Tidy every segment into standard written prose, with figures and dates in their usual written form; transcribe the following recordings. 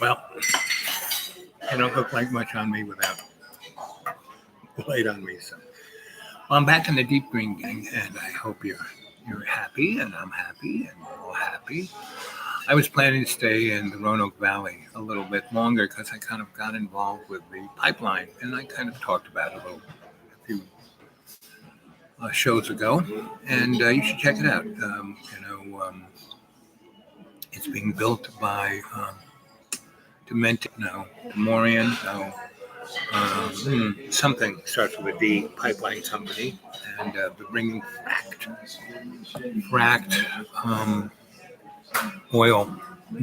Well, it don't look like much on me without light on me. So I'm back in the Deep Green gang, and I hope you're happy, and I'm happy, and we're all happy. I was planning to stay in the Roanoke Valley a little bit longer because I kind of got involved with the pipeline, and I kind of talked about it a few shows ago, and you should check it out. It's being built by Demorian, something starts with a D, pipeline company, and they're bringing fracked oil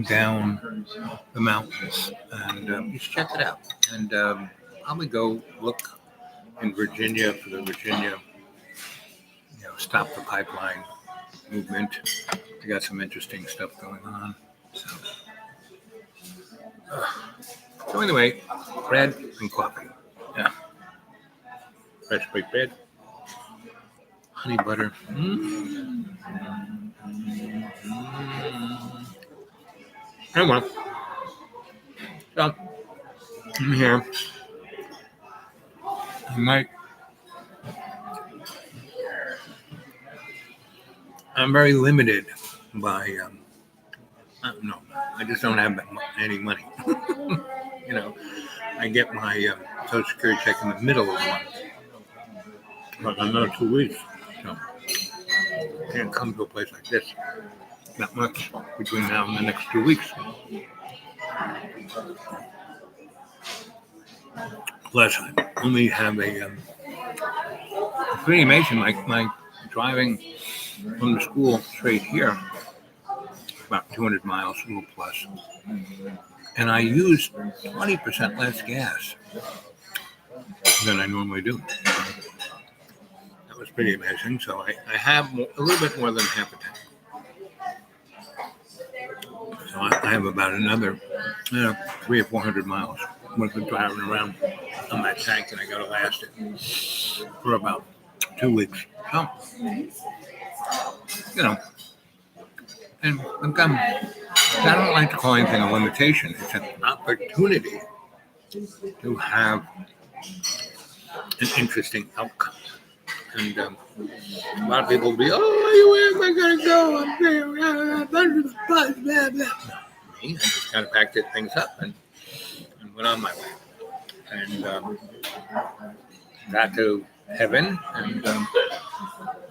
down the mountains, and you should check it out. And probably go look in Virginia for the Virginia, stop the pipeline movement. They got some interesting stuff going on. So anyway, bread and coffee. Yeah. Fresh baked bread, honey butter. Anyway, so I'm here. I'm very limited by, I just don't have any money. I get my Social Security check in the middle of the month. Like another 2 weeks. So I can't come to a place like this. Not much between now and the next 2 weeks. Plus, I only have it's pretty amazing. My driving from the school straight here, about 200 miles, a little plus. And I use 20% less gas than I normally do. That was pretty amazing. So I have a little bit more than half a tank. So I have about another 300 or 400 miles worth of driving around on that tank, and I got to last it for about 2 weeks. So, and I don't like to call anything a limitation. It's an opportunity to have an interesting outcome. And a lot of people will be, where am I going to go? I'm there, under the bus, blah, blah. Me, I just kind of packed things up and went on my way. And got to heaven, and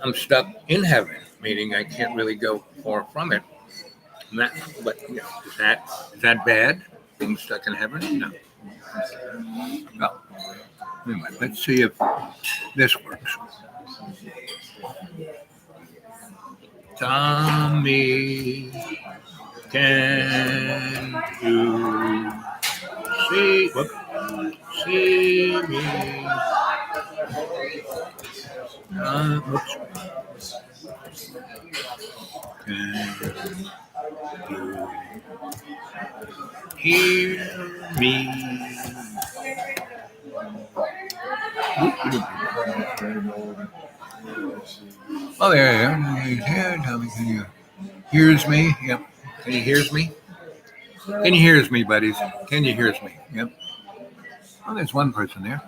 I'm stuck in heaven, meaning I can't really go far from it. But is that bad? Being stuck in heaven? No. Well, anyway, let's see if this works. Tommy, can you see me? Oops. Can you hear me? Oh, there you are. Tommy, can you hears me? Yep. Can you hears me? Can you hears me, buddies? Can you hears me? Yep. Oh, there's one person there.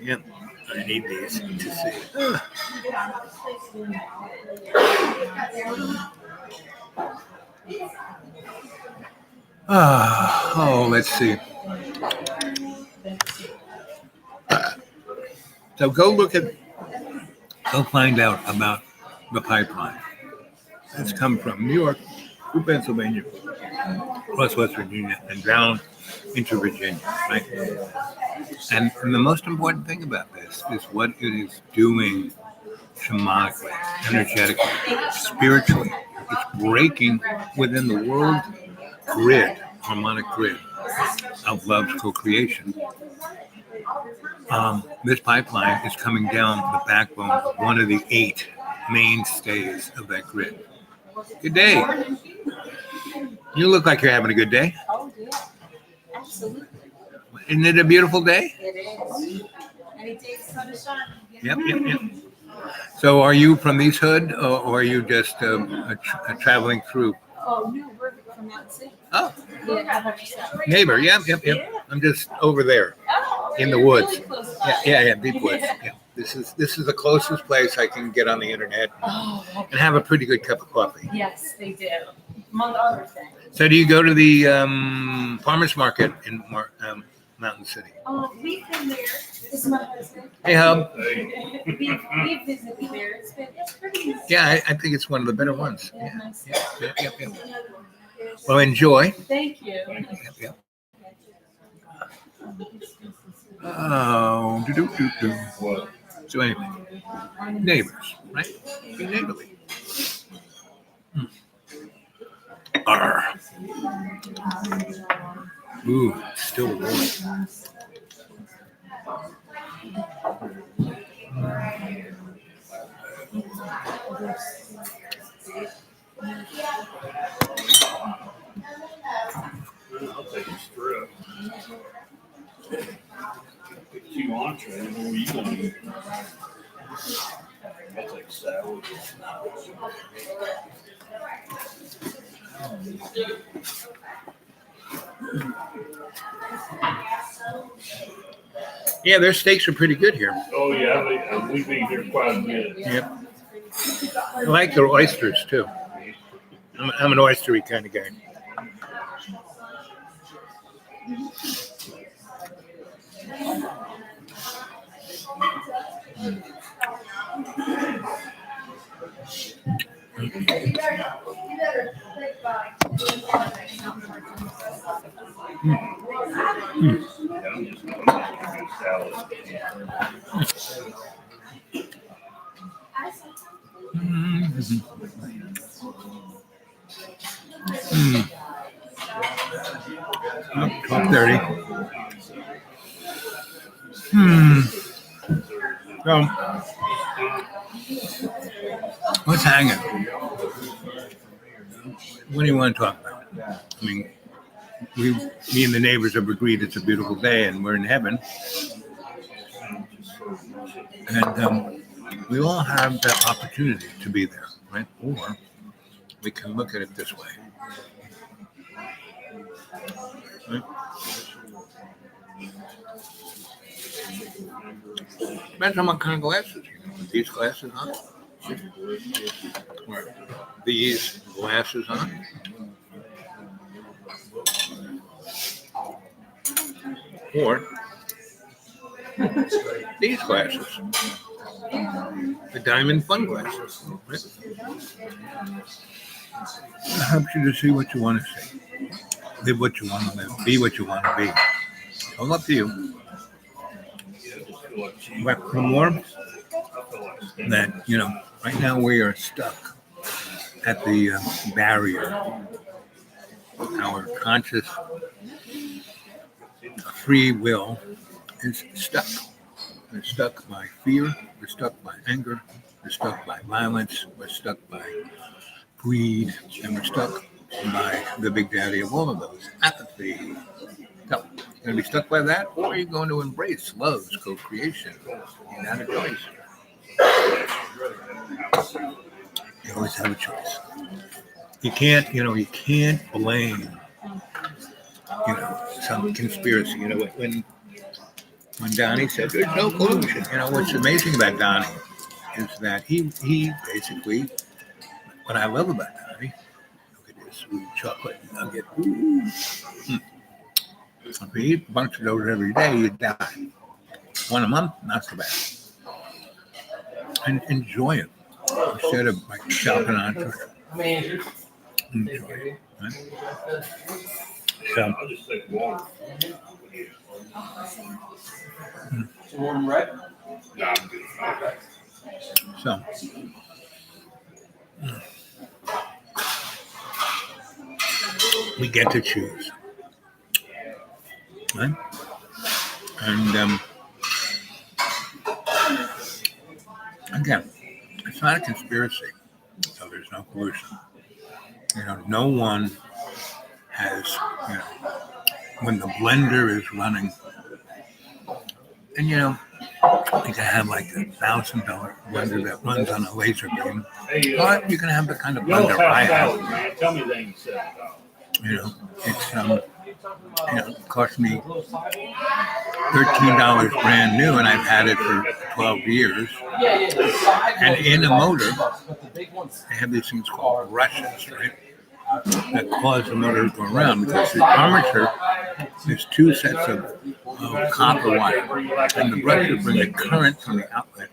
Yep. I need these to see. Let's see. So go find out about the pipeline. It's come from New York to Pennsylvania, plus West Virginia, and down into Virginia, right? And the most important thing about this is what it is doing shamanically, energetically, spiritually. It's breaking within the world grid, harmonic grid of love's co-creation. This pipeline is coming down the backbone of one of the 8 mainstays of that grid. Good day. You look like you're having a good day. Oh, yeah. Absolutely. Isn't it a beautiful day? It is. Any day the sun is shining. Yep. So are you from East Hood, or are you just a traveling through? Oh, no, we're from Mountain City. Oh, Yeah, how about yourself? neighbor. Yep. I'm just over there Oh, in the you're woods. really close by. Yeah, deep woods. Yeah. This is the closest place I can get on the internet Oh, and have a pretty good cup of coffee. yes, they do. Among other things. So do you go to the farmers market in Mountain City? We've been there. This is my husband. Hey, Hub. We've visited there. It's pretty nice. Yeah, I think it's one of the better ones. Yeah, nice. Yeah. Well, enjoy. Thank you. Yep. Oh, do. What? So anyway, neighbors, right? Be neighborly. Arr. Ooh, still warm. I'll take a strip. Two entree, and what are you gonna eat? I'll take salad. Yeah, their steaks are pretty good here. Oh yeah, we've eaten here quite a bit. Yep. I like their oysters too. I'm an oystery kind of guy. I'm just gonna make a good salad. Mm. 12:30. So, what's hanging? What do you want to talk about? I mean, me and the neighbors have agreed it's a beautiful day and we're in heaven. And we all have that opportunity to be there, right? Or we can look at it this way. Right? Depends on what kind of glasses. With these glasses on, or these glasses on, or these glasses, the Diamond Fun glasses. Right? It helps you to see what you want to see, live what you want to live, be what you want to be. All up to you. But for more that, right now we are stuck at the barrier. Our conscious free will is stuck. We're stuck by fear. We're stuck by anger. We're stuck by violence. We're stuck by greed. And we're stuck by the big daddy of all of those, apathy. So, you're going to be stuck by that, or are you going to embrace love's co-creation? You have a choice. You always have a choice. You can't blame, some conspiracy. When Donnie said there's no collusion, what's amazing about Donnie is that he basically, what I love about Donnie, look at this chocolate nugget. If you eat a bunch of those every day, you die. One a month, not so bad. And enjoy it instead of like chopping onto it. Enjoy it. Right? So, I'll just take water. Some warm red? Nah, I'm good. Okay. so we get to choose. Right? And again, it's not a conspiracy, so there's no collusion. No one has, you know, when the blender is running, and you know, you can have like $1,000 blender that runs on a laser beam, Hey, or you can have the kind of Yellow blender House I salad, have. man. Tell me they ain't $7. You know, it's you know, it cost me $13 brand new, and I've had it for 12 years. And in a motor, they have these things called brushes, right? That cause the motor to go around because the armature is two sets of copper wire, and the brushes bring the current from the outlet.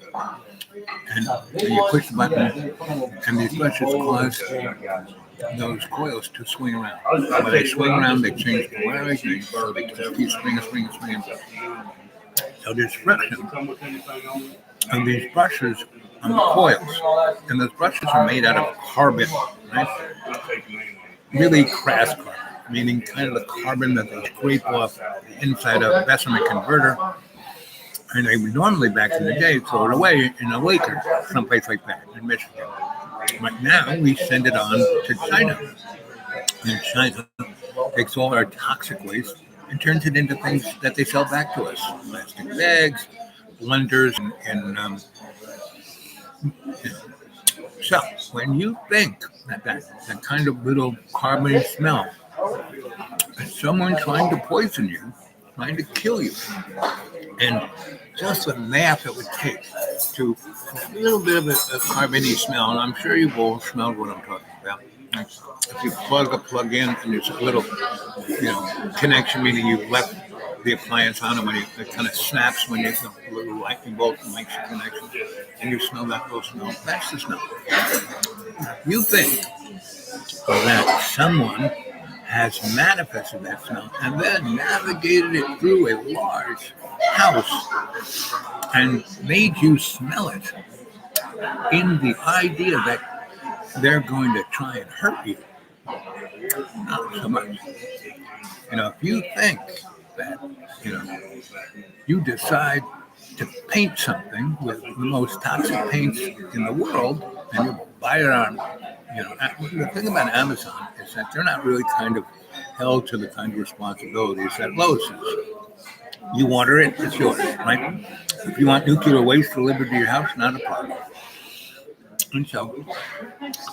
And you push the button, and these brushes cause those coils to swing around. When they swing around, they change the wiring, so they just keep swinging. So there's friction, and these brushes on the coils, and those brushes are made out of carbon, right? Really crass carbon, meaning kind of the carbon that they scrape off the inside of a Bessemer converter. And they would normally, back in the day, throw it away in a lake or someplace like that in Michigan. But now we send it on to China. And China takes all our toxic waste and turns it into things that they sell back to us. Plastic bags, blenders, and so when you think that kind of little carbon smell is someone trying to poison you, trying to kill you, and just the math it would take to a little bit of a carbony smell, and I'm sure you've all smelled what I'm talking about. If you plug a plug in and there's a little, you know, connection, meaning you left the appliance on, and when it kind of snaps when you the little lightning bolt makes a connection, and you smell that little smell. That's the smell. You think that someone has manifested that smell and then navigated it through a large house and made you smell it in the idea that they're going to try and hurt you. Not so much. You know, if you think that, you know, you decide to paint something with the most toxic paints in the world, and you buy it on, you know, the thing about Amazon is that they're not really kind of held to the kind of responsibilities that Lowe's is. You order it, it's yours, right? If you want nuclear waste delivered to your house, not a problem. And so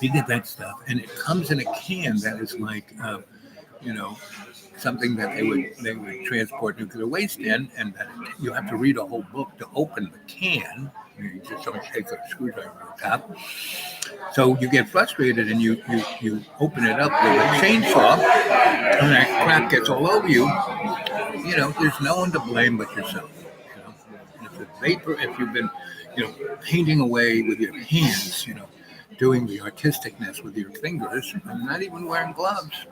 you get that stuff, and it comes in a can that is like, you know, something that they would transport nuclear waste in, and that you have to read a whole book to open the can. You just don't take a screwdriver on top. So you get frustrated, and you open it up with a chainsaw, and that crap gets all over you. You know, there's no one to blame but yourself. You know, and if it's vapor, if you've been, you know, painting away with your hands, you know, doing the artisticness with your fingers, and not even wearing gloves,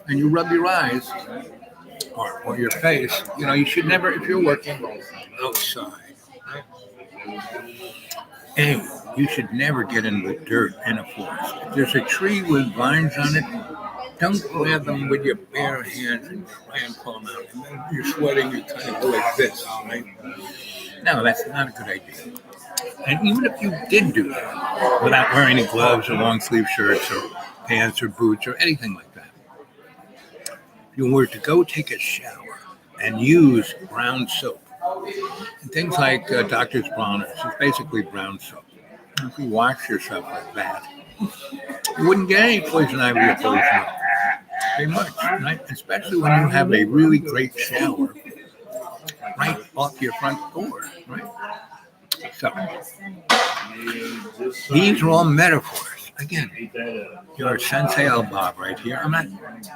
and you rub your eyes or your face, you know, you should never, if you're working outside, anyway, you should never get in the dirt in a forest. If there's a tree with vines on it, don't grab them with your bare hands and try and pull them out. And then you're sweating, you kind of go like this, right? No, that's not a good idea. And even if you did do that without wearing any gloves or long sleeve shirts or pants or boots or anything like that, if you were to go take a shower and use brown soap, and things like Dr. Bronner's, it's basically brown soap. And if you wash yourself like that, you wouldn't get any poison ivy or poison oak. Very much, right? Especially when you have a really great shower right off your front door, right? So these are all metaphors. Again, your Sensei Bob right here.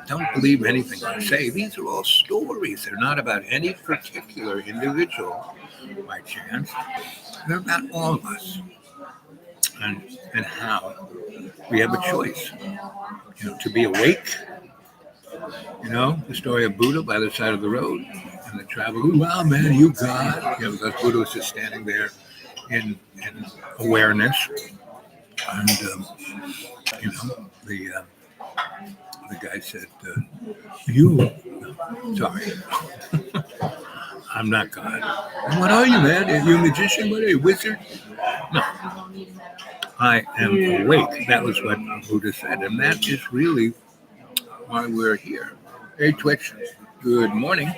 Don't believe anything I say. These are all stories. They're not about any particular individual by chance. They're about all of us and how we have a choice, you know, to be awake. You know, the story of Buddha by the side of the road, and the traveler, wow, man, you God. You know, because Buddha was just standing there in awareness. And, you know, the guy said, sorry, I'm not God. And what are you, man? Are you a magician? What are you, a wizard? No, I am awake. That was what Buddha said. And that is really while we're here. Hey, Twitch. Good morning.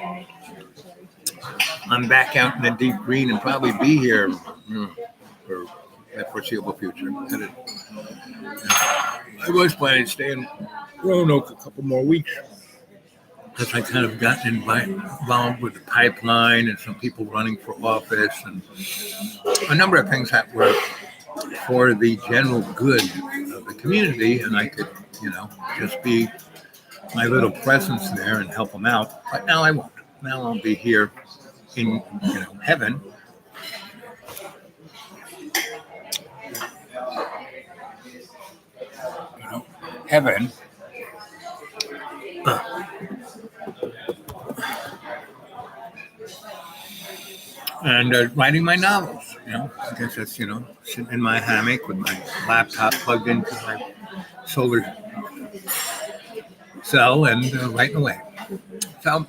I'm back out in the deep green and probably be here for the foreseeable future. I was planning to stay in Roanoke a couple more weeks because I kind of gotten involved with the pipeline and some people running for office and a number of things that were for the general good of the community, and I could, just be my little presence there and help them out. But now I won't. Now I'll be here in heaven. Heaven. And writing my novels, I guess that's, sitting in my hammock with my laptop plugged into my solar cell and writing away. So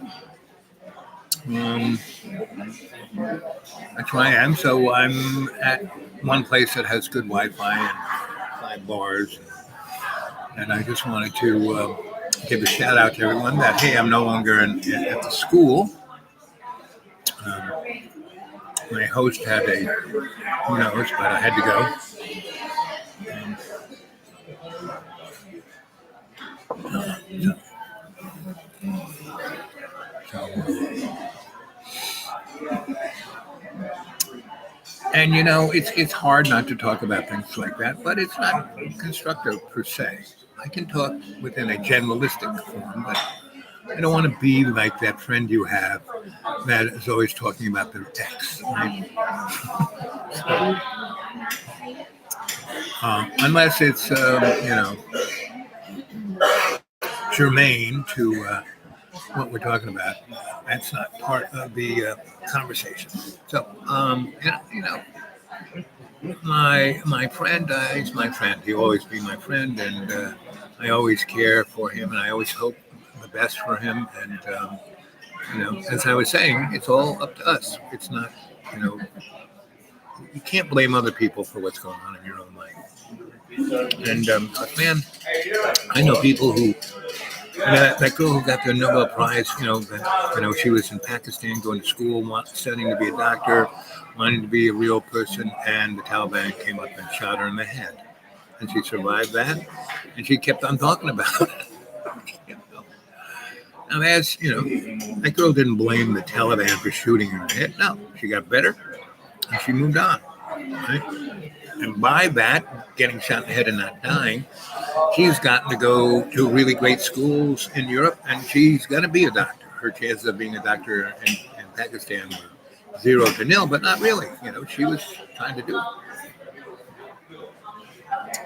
that's where I am. So I'm at one place that has good Wi-Fi and 5 bars. And I just wanted to give a shout out to everyone that, hey, I'm no longer at the school. My host had who knows, but I had to go. And it's hard not to talk about things like that, but it's not constructive per se. I can talk within a generalistic form, but I don't want to be like that friend you have that is always talking about their ex. Right? Unless it's, germane to what we're talking about. That's not part of the conversation. So, my friend, he's my friend. He'll always be my friend, and I always care for him, and I always hope the best for him. And as I was saying, it's all up to us. It's not, you can't blame other people for what's going on in your own life. And man, I know people who. That girl who got the Nobel Prize, she was in Pakistan going to school, studying to be a doctor, wanting to be a real person, and the Taliban came up and shot her in the head. And she survived that, and she kept on talking about it. Now, that girl didn't blame the Taliban for shooting her in the head. No, she got better, and she moved on. Right? And by that, getting shot in the head and not dying, she's gotten to go to really great schools in Europe, and she's going to be a doctor. Her chances of being a doctor in Pakistan were 0 to 0, but not really. She was trying to do it.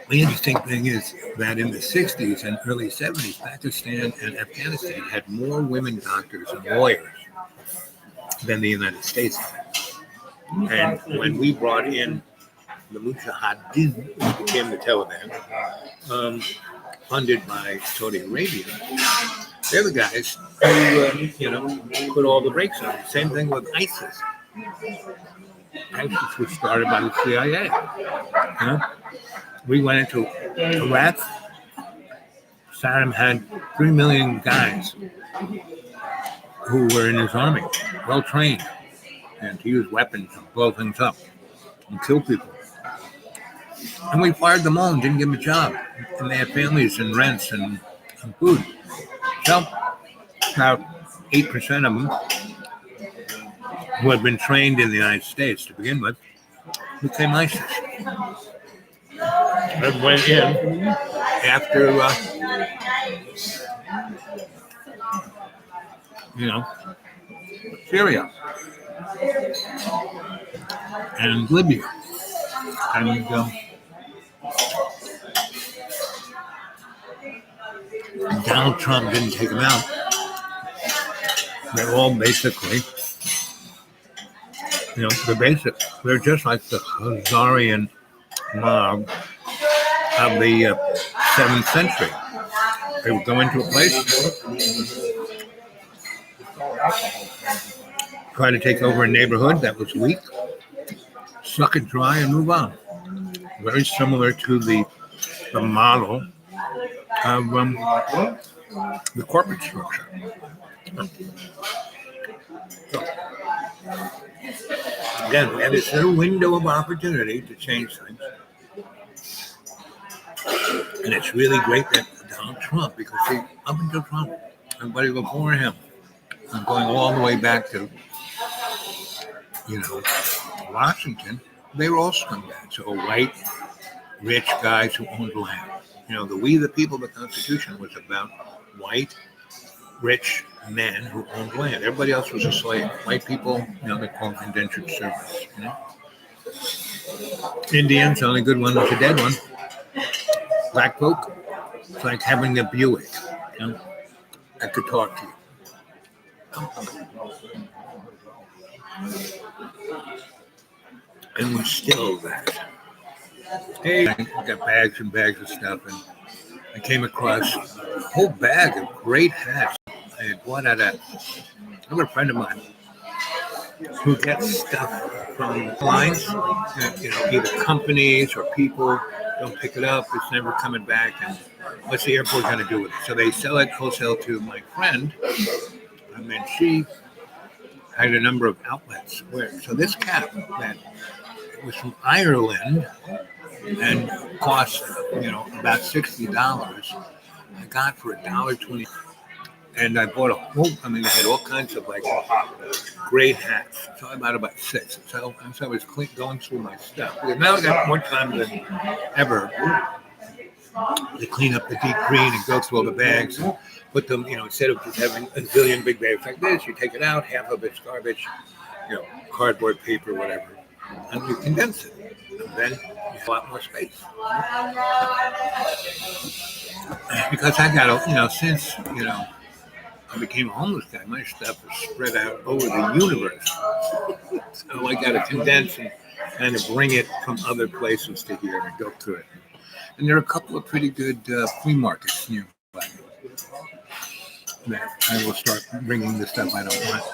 The interesting thing is that in the 60s and early 70s, Pakistan and Afghanistan had more women doctors and lawyers than the United States had. And when we brought in the Mujahideen, which became the Taliban, funded by Saudi Arabia, they're the guys who, put all the brakes on. Same thing with ISIS. ISIS was started by the CIA. We went into Iraq. Saddam had 3 million guys who were in his army, well trained, and to use weapons and blow things up and kill people. And we fired them all and didn't give them a job. And they had families and rents and food. So about 8% of them who had been trained in the United States to begin with became ISIS. And went in after, Syria and Libya. And Donald Trump didn't take them out. They're all basically, they're just like the Khazarian mob of the 7th century. They would go into a place, try to take over a neighborhood that was weak, suck it dry and move on. Very similar to the model of the corporate structure. So, again, we had this little window of opportunity to change things. And it's really great that Donald Trump, because see, up until Trump, everybody before him, and going all the way back to, Washington, they were all scumbags. So white, rich guys who owned land. The We the People of the Constitution was about white, rich men who owned land. Everybody else was a slave. White people, they call them indentured servants. Indians, the only good one was a dead one. Black folk, it's like having a Buick. I could talk to you. And we're still that. Hey, I got bags and bags of stuff, and I came across a whole bag of great hats. I had bought at I have a friend of mine who gets stuff from lines, either companies or people don't pick it up, it's never coming back, and what's the airport going to do with it? So they sell it wholesale to my friend, and then she had a number of outlets. So this cap that was from Ireland and cost, about $60, I got for $1.20. And I bought they had all kinds of great hats. So I bought about 6. So as I was going through my stuff, because now I got more time than ever to clean up the deep green and go through all the bags and put them, instead of just having a zillion big bags like this, you take it out, half of it's garbage, cardboard, paper, whatever, and you condense it. And then you have a lot more space. Because I got, since, I became a homeless guy, my stuff is spread out over the universe. So I got to condense and kind of bring it from other places to here and go through it. And there are a couple of pretty good flea markets nearby that I will start bringing the stuff I don't want.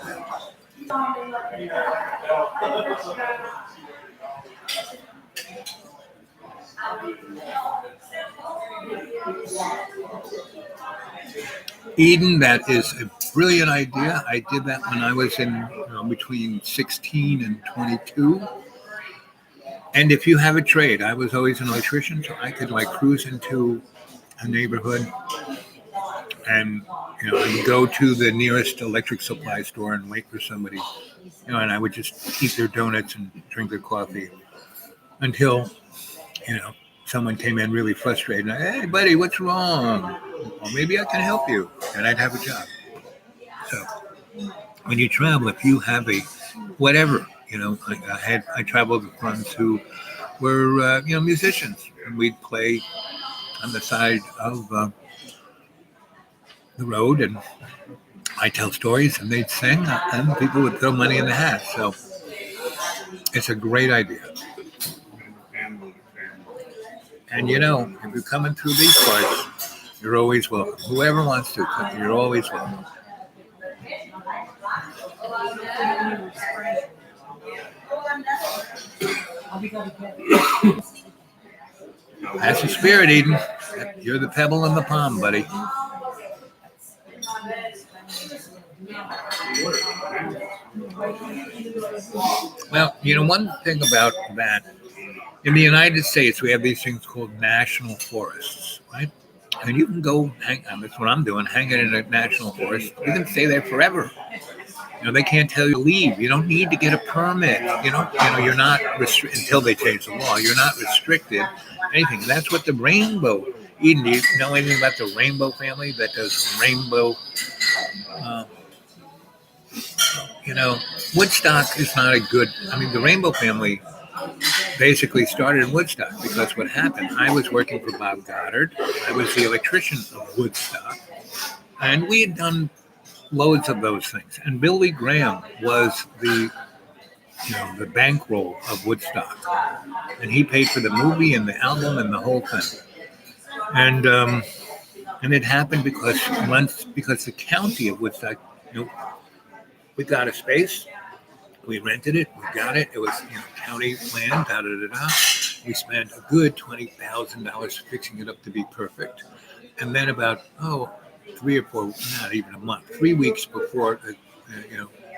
Eden, that is a brilliant idea. I did that when I was in between 16 and 22. And if you have a trade, I was always an electrician, so I could cruise into a neighborhood and I would go to the nearest electric supply store and wait for somebody, and I would just eat their donuts and drink their coffee until someone came in really frustrated. And hey, buddy, what's wrong? Well, maybe I can help you, and I'd have a job. So when you travel, if you have a whatever, I traveled with friends who were musicians, and we'd play on the side of the road, and I tell stories, and they'd sing, and people would throw money in the hat. So it's a great idea. And if you're coming through these parts, you're always welcome. Whoever wants to, you're always welcome. That's the spirit, Eden. You're the pebble in the palm, buddy. Well, one thing about that, in the United States, we have these things called national forests, right? And you can go that's what I'm doing, hanging in a national forest. You can stay there forever. They can't tell you to leave. You don't need to get a permit. You're not until they change the law. You're not restricted anything. And that's what the rainbow. Eden, do you know anything about the rainbow family that does rainbow? Woodstock is not a good. The rainbow family basically started in Woodstock because what happened, I was working for Bob Goddard. I was the electrician of Woodstock, and we had done loads of those things. And Billy Graham was the bankroll of Woodstock, and he paid for the movie and the album and the whole thing. And it happened because the county of Woodstock, we got a space. We rented it. We got it. It was county land. We spent a good $20,000 fixing it up to be perfect. And then about, 3 or 4, not even a month, 3 weeks before,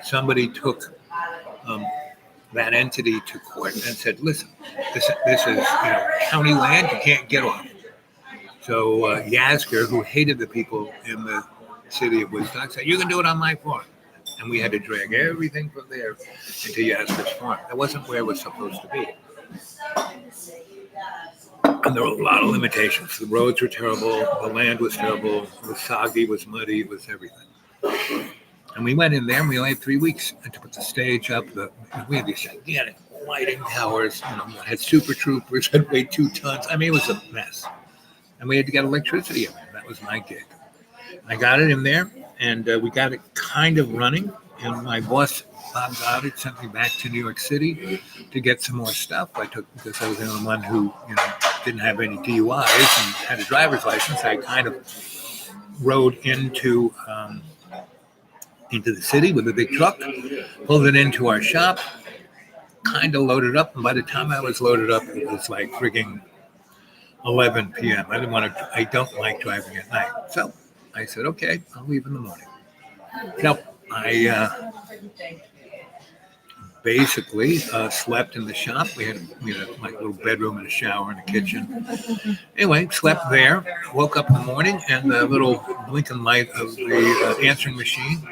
somebody took that entity to court and said, listen, this is county land, you can't get off. So Yasker, who hated the people in the city of Woodstock, said, you can do it on my farm. And we had to drag everything from there into Yasker's farm. That wasn't where it was supposed to be. And there were a lot of limitations. The roads were terrible. The land was terrible. It was soggy. It was muddy. It was everything. And we went in there and we only had 3 weeks to put the stage up. We had these gigantic lighting towers. Had super troopers that weighed 2 tons. I mean, it was a mess. And we had to get electricity in there. That was my gig. I got it in there, and we got it kind of running. And my boss, Bob Goddard, sent me back to New York City to get some more stuff. Because I was the only one who, didn't have any DUIs and had a driver's license. I kind of rode into the city with a big truck, pulled it into our shop, kind of loaded up. And by the time I was loaded up, it was like frigging 11 p.m. I don't like driving at night. So I said, okay, I'll leave in the morning. So I basically slept in the shop. We had like a little bedroom and a shower and a kitchen. Anyway, slept there, woke up in the morning, and the little blinking light of the answering machine,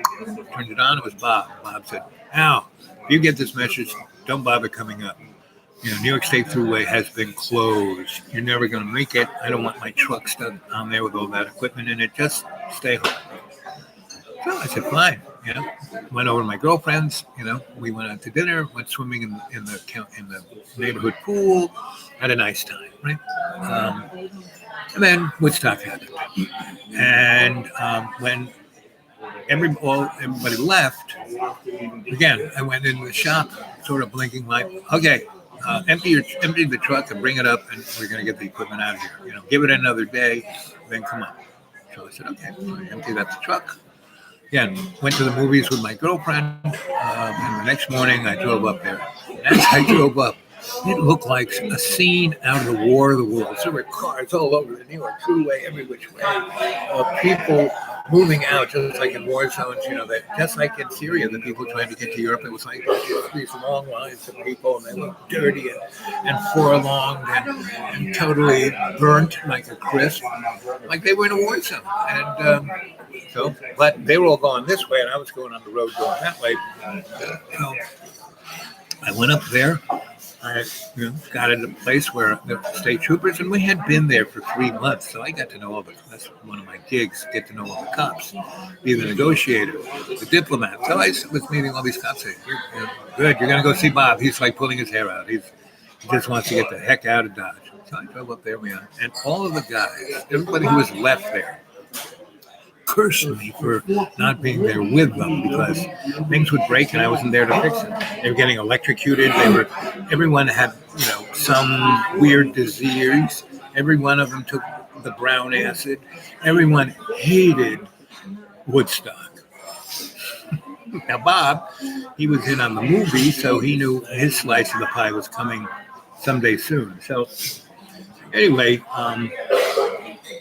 turned it on. It was Bob. Bob said, Al, if you get this message, don't bother coming up. New York State Thruway has been closed. You're never going to make it. I don't want my truck stuck on there with all that equipment in it. Just stay home. So I said, fine. Went over to my girlfriend's. We went out to dinner. Went swimming in the neighborhood pool. Had a nice time, right? And then Woodstock happened. And when everybody left, again, I went in the shop, sort of blinking light. Okay. Empty the truck and bring it up, and we're going to get the equipment out of here. Give it another day, then come on. So I said, okay. So I emptied out the truck. Again, went to the movies with my girlfriend, and the next morning I drove up there. As I drove up, it looked like a scene out of the War of the Worlds. There were cars all over the New York Thruway, every which way. People moving out, just like in war zones, just like in Syria, the people trying to get to Europe, it was like these long lines of people, and they looked dirty and forlonged and totally burnt like a crisp, like they were in a war zone. And but they were all going this way, and I was going on the road going that way. So I went up there. I got at a place where the state troopers, and we had been there for 3 months, so I got to know that's one of my gigs, get to know all the cops, be the negotiator, the diplomat. So I was meeting all these cops saying, you're good, you're going to go see Bob. He's like pulling his hair out. He just wants to get the heck out of Dodge. So I drove up there, and all of the guys, everybody who was left there, cursed me for not being there with them because things would break and I wasn't there to fix it. They were getting electrocuted. Everyone had, some weird disease. Every one of them took the brown acid. Everyone hated Woodstock. Now, Bob, he was in on the movie, so he knew his slice of the pie was coming someday soon. So anyway,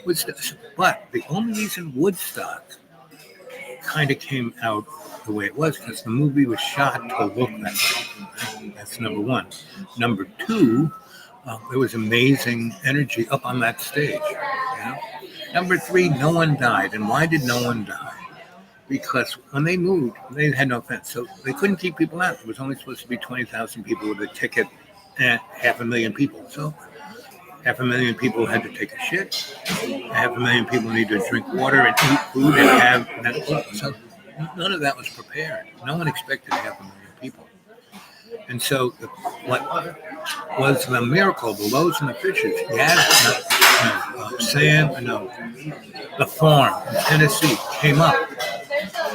Woodstock, but the only reason Woodstock kind of came out the way it was because the movie was shot to look that way. Right? That's number one. Number two, there was amazing energy up on that stage. Number three, no one died. And why did no one die? Because when they moved, they had no fence, so they couldn't keep people out. It was only supposed to be 20,000 people with a ticket and 500,000 people. So 500,000 people had to take a shit. 500,000 people needed to drink water and eat food and have that. So none of that was prepared. No one expected 500,000 people. And so what was the miracle, the loaves and the fishes, the farm in Tennessee came up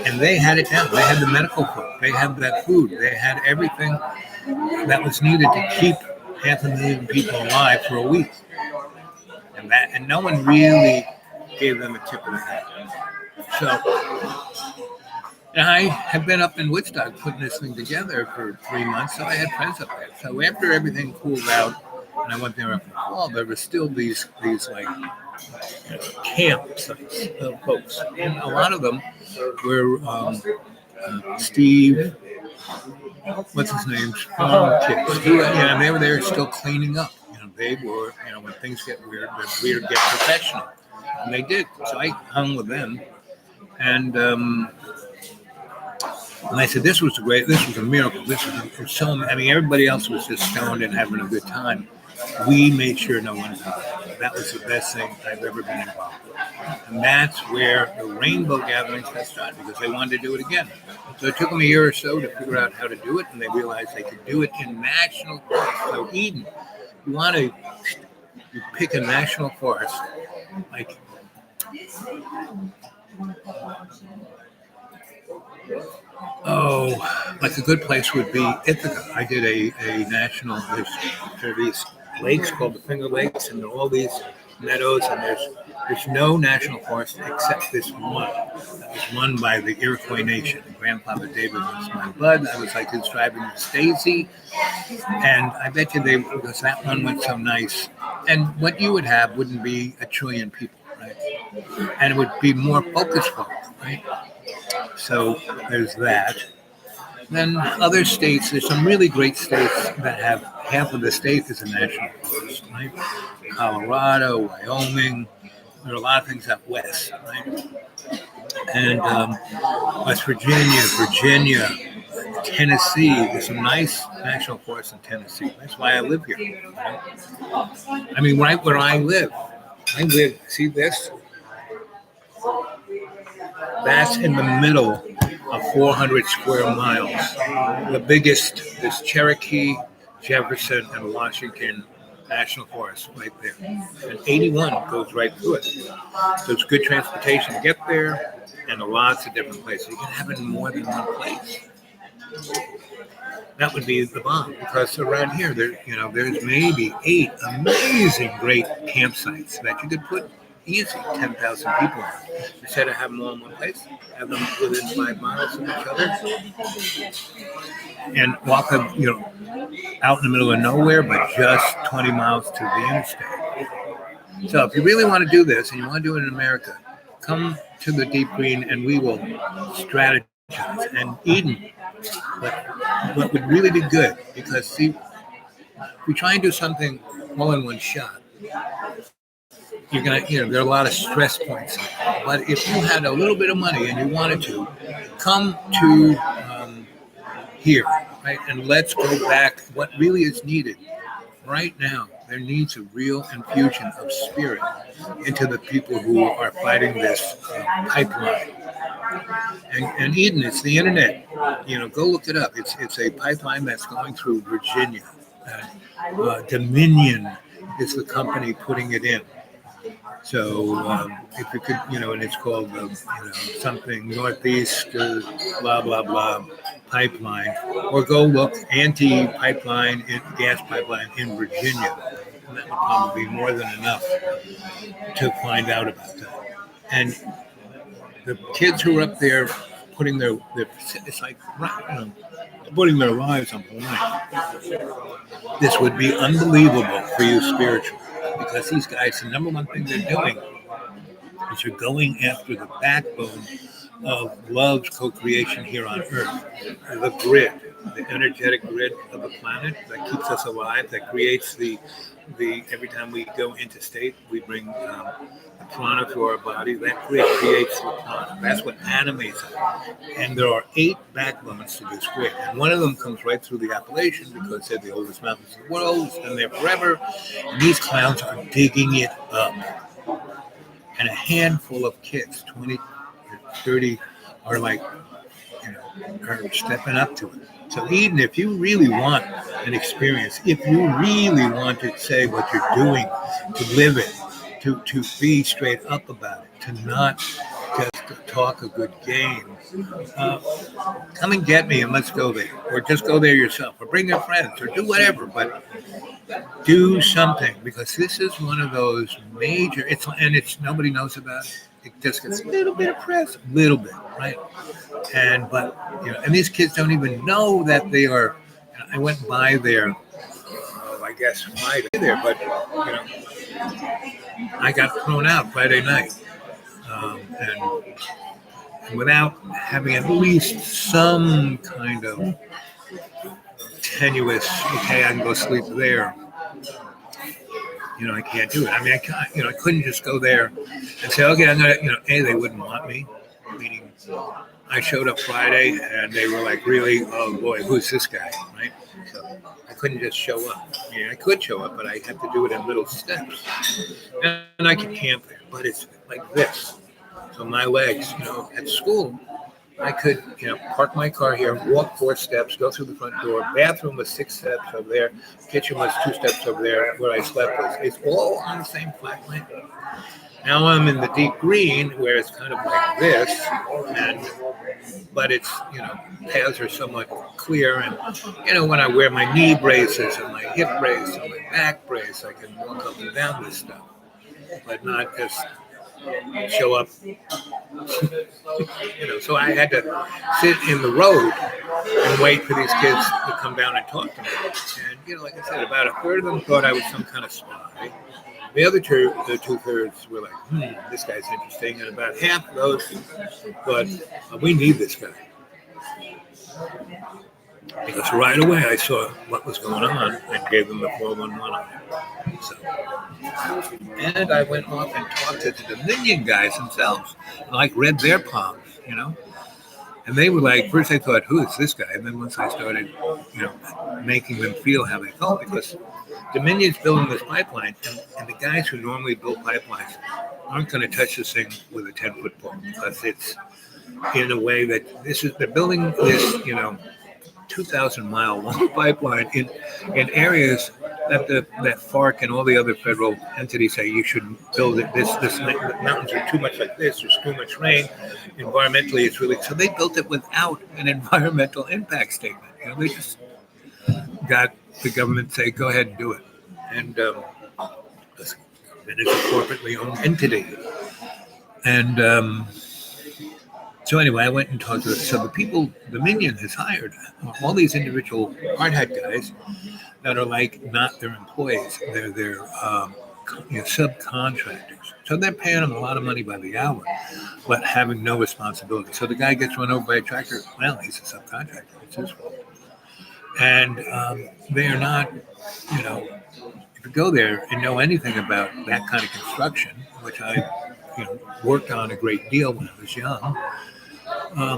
and they had it down. They had the medical food. They had that food. They had everything that was needed to keep 500,000 people alive for a week. And no one really gave them a tip of the hat. So I had been up in Woodstock putting this thing together for 3 months, so I had friends up there. So after everything cooled out, and I went there in the fall, there were still these like campsites of folks. And a lot of them were Steve, what's his name's farm kids. Yeah, and they were there still cleaning up. They were, when things get weird, the weird get professional. And they did. So I hung with them. And I said, this was a miracle. Everybody else was just stoned and having a good time. We made sure no one died. That was the best thing I've ever been involved with. And that's where the rainbow gatherings got started, because they wanted to do it again. So it took them a year or so to figure out how to do it, and they realized they could do it in national forests. So Eden, you pick a national forest, like a good place would be Ithaca. I did a national, there are these lakes called the Finger Lakes, and there are all these meadows, and there's no national forest except this one. That was won by the Iroquois Nation. Grandfather David was my bud. I was like his driving with Stacy, and I bet you because that one went so nice. And what you would have wouldn't be a trillion people, right? And it would be more focused, right? So there's that. Then other states, there's some really great states that have half of the state is a national forest, right? Colorado, Wyoming, there are a lot of things out west, right? And West Virginia, Tennessee, there's some nice national forests in Tennessee. That's why I live here. Right? I mean, right where I live, see this? That's in the middle of 400 square miles. The biggest is Cherokee, Jefferson, and Washington National Forest right there. And 81 goes right through it. So it's good transportation to get there, and lots of different places. You can have it in more than one place. That would be the bomb, because around here, there's maybe 8 amazing great campsites that you could put easy 10,000 people in. Instead of having them all in one place, have them within 5 miles of each other, and walk them, out in the middle of nowhere, but just 20 miles to the interstate. So if you really want to do this, and you want to do it in America, come to the Deep Green, and we will strategize. And Eden, what would really be good, because see, if we try and do something all in one shot, you're gonna, there are a lot of stress points. But if you had a little bit of money and you wanted to, come to here, right? And let's go back. What really is needed right now, there needs a real infusion of spirit into the people who are fighting this pipeline. And Eden, it's the internet. Go look it up. It's a pipeline that's going through Virginia. Dominion is the company putting it in. So if you could, and it's called, something Northeast, blah, blah, blah, pipeline, or go look anti-pipeline, gas pipeline in Virginia. And that would probably be more than enough to find out about that. And the kids who are up there putting their it's like, putting their lives on the line. This would be unbelievable for you spiritually. Because these guys, the number one thing they're doing is you're going after the backbone of love's co-creation here on Earth. The grid, the energetic grid of the planet that keeps us alive, that creates the every time we go into state, we bring the prana to our body. That grid creates the prana. That's what animates it. And there are 8 backbones to this grid. And one of them comes right through the Appalachian, because they're the oldest mountains in the world. It's been there forever. And these clowns are digging it up. And a handful of kids, 20, 30, are like, are stepping up to it. So Eden, if you really want an experience, if you really want to say what you're doing, to live it, to be straight up about it, to not just talk a good game, come and get me and let's go there. Or just go there yourself, or bring your friends, or do whatever, but do something, because this is one of those major, it's nobody knows about it. It just gets a little bit of press, a little bit, right? But and these kids don't even know that they are. I went by there like guess Friday there, but I got thrown out Friday night, and without having at least some kind of tenuous, okay, I can go sleep there. I can't do it. I mean, I can't, I couldn't just go there and say, okay, I'm gonna, they wouldn't want me. Meaning, I showed up Friday and they were like, really, oh boy, who's this guy, right? So I couldn't just show up. I mean, I could show up, but I had to do it in little steps. And I could camp there, but it's like this. So my legs, at school, I could, park my car here, walk 4 steps, go through the front door. Bathroom was 6 steps over there. Kitchen was 2 steps over there. Where I slept was. It's all on the same flat land. Now I'm in the deep green, where it's kind of like this, but it's, paths are somewhat clear. And, when I wear my knee braces and my hip brace and my back brace, I can walk up and down this stuff, but not just show up. So I had to sit in the road and wait for these kids to come down and talk to me. And, like I said, about a third of them thought I was some kind of spy. The other the 2/3 were like, this guy's interesting. And about half of those thought, we need this guy. Because right away I saw what was going on and gave them the 411. So, and I went off and talked to the Dominion guys themselves, and read their palms, And they were like, first I thought, who is this guy? And then once I started, making them feel how they felt, because Dominion's building this pipeline, and the guys who normally build pipelines aren't going to touch this thing with a 10-foot pole, because it's in a way that they're building this, 2,000-mile long pipeline in areas that that FARC and all the other federal entities say you shouldn't build it. The mountains are too much like this. There's too much rain. Environmentally, it's really so they built it without an environmental impact statement. They just got the government to say, go ahead and do it, and it's a corporately owned entity, and. So anyway, I went and talked to them. So the people Dominion has hired, all these individual hard hat guys that are not their employees. They're their subcontractors. So they're paying them a lot of money by the hour, but having no responsibility. So the guy gets run over by a tractor. Well, he's a subcontractor. It's his fault. And they are not, if you go there and know anything about that kind of construction, which I, worked on a great deal when I was young.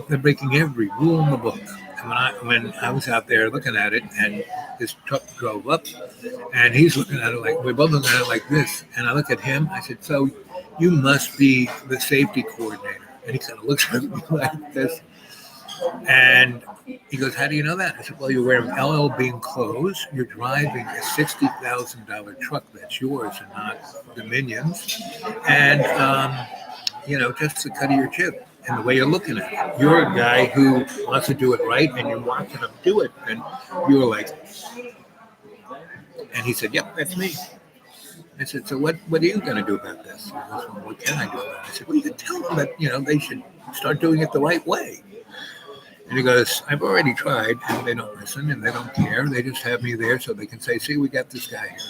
They're breaking every rule in the book. And when I was out there looking at it, and this truck drove up, and he's looking at it we're both looking at it like this. And I look at him, I said, so you must be the safety coordinator. And he kind of looks at me like this. And he goes, how do you know that? I said, well, you're wearing LL Bean clothes. You're driving a $60,000 truck that's yours and not Dominion's. And, just the cut of your chip and the way you're looking at it. You're a guy who wants to do it right, and you're watching him do it. And you were like, and he said, yep, that's me. I said, so what are you going to do about this? He goes, well, what can I do about it? I said, well, you can tell them that, they should start doing it the right way. And he goes, I've already tried, and they don't listen, and they don't care. They just have me there so they can say, see, we got this guy here.